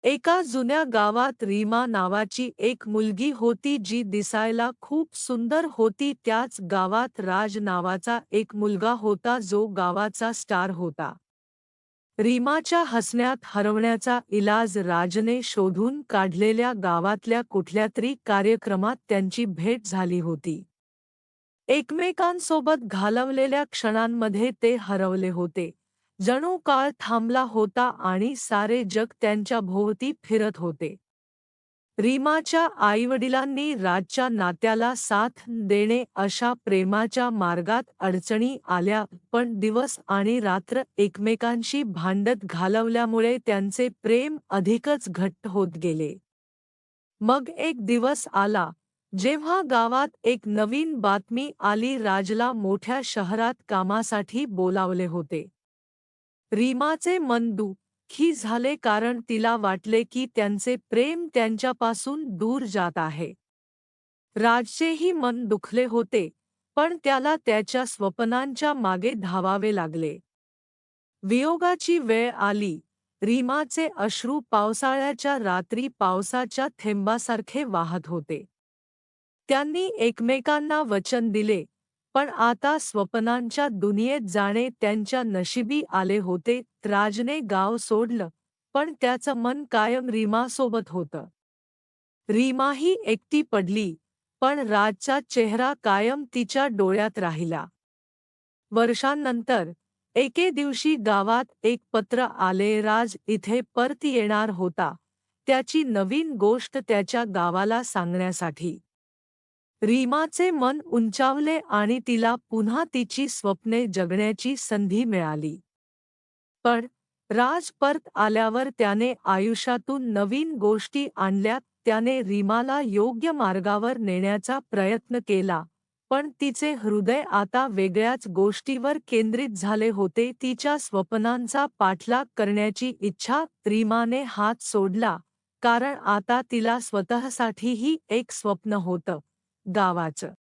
एका जुन्या गावात रीमा नावाची एक मुलगी होती जी दिसायला खूप सुंदर होती. त्याच गावात राज नावाचा एक मुलगा होता जो गावाचा स्टार होता. रीमाच्या हसण्यात हरवण्याचा इलाज राजने शोधून काढलेल्या गावातल्या कुठल्यातरी कार्यक्रमात त्यांची भेट झाली होती. एकमेकांसोबत घालवलेल्या क्षणांमध्ये ते हरवले होते. जणू काळ थांबला होता आणि सारे जग त्यांच्या भोवती फिरत होते. रीमाच्या आईवडिलांनी राजच्या नात्याला साथ देणे अशा प्रेमाच्या मार्गात अडचणी आल्या, पण दिवस आणि रात्र एकमेकांशी भांडत घालवल्यामुळे त्यांचे प्रेम अधिकच घट्ट होत गेले. मग एक दिवस आला, जेव्हा गावात एक नवीन बातमी आली. राजला मोठ्या शहरात कामासाठी बोलावले होते. रीमाचे मन दुःखी झाले कारण तिला वाटले की त्यांचे प्रेम त्यांच्यापासून दूर जात आहे. राजचेही मन दुखले होते, पण त्याला त्याच्या स्वप्नांच्या मागे धावावे लागले. वियोगाची वेळ आली. रीमाचे अश्रू पावसाळ्याच्या रात्री पावसाच्या थेंबासारखे वाहत होते. त्यांनी एकमेकांना वचन दिले, पण आता स्वप्नांच्या दुनियेत जाणे त्यांच्या नशिबी आले होते. राजने गाव सोडलं, पण त्याचं मन कायम रीमासोबत होतं. रीमाही एकटी पडली, पण राजचा चेहरा कायम तिच्या डोळ्यात राहिला. वर्षांनंतर एके दिवशी गावात एक पत्र आले. राज इथे परत येणार होता, त्याची नवीन गोष्ट त्याच्या गावाला सांगण्यासाठी. रीमाचे मन उंचावले आणि तिला पुन्हा तिची स्वप्ने जगण्याची संधी मिळाली. पण राज परत आल्यावर त्याने आयुष्यातून नवीन गोष्टी आणल्या. त्याने रीमाला योग्य मार्गावर नेण्याचा प्रयत्न केला, पण तिचे हृदय आता वेगळ्याच गोष्टीवर केंद्रित झाले होते. तिच्या स्वप्नांचा पाठलाग करण्याची इच्छा. रीमाने हात सोडला, कारण आता तिला स्वतःसाठीही एक स्वप्न होतं, गावाचं.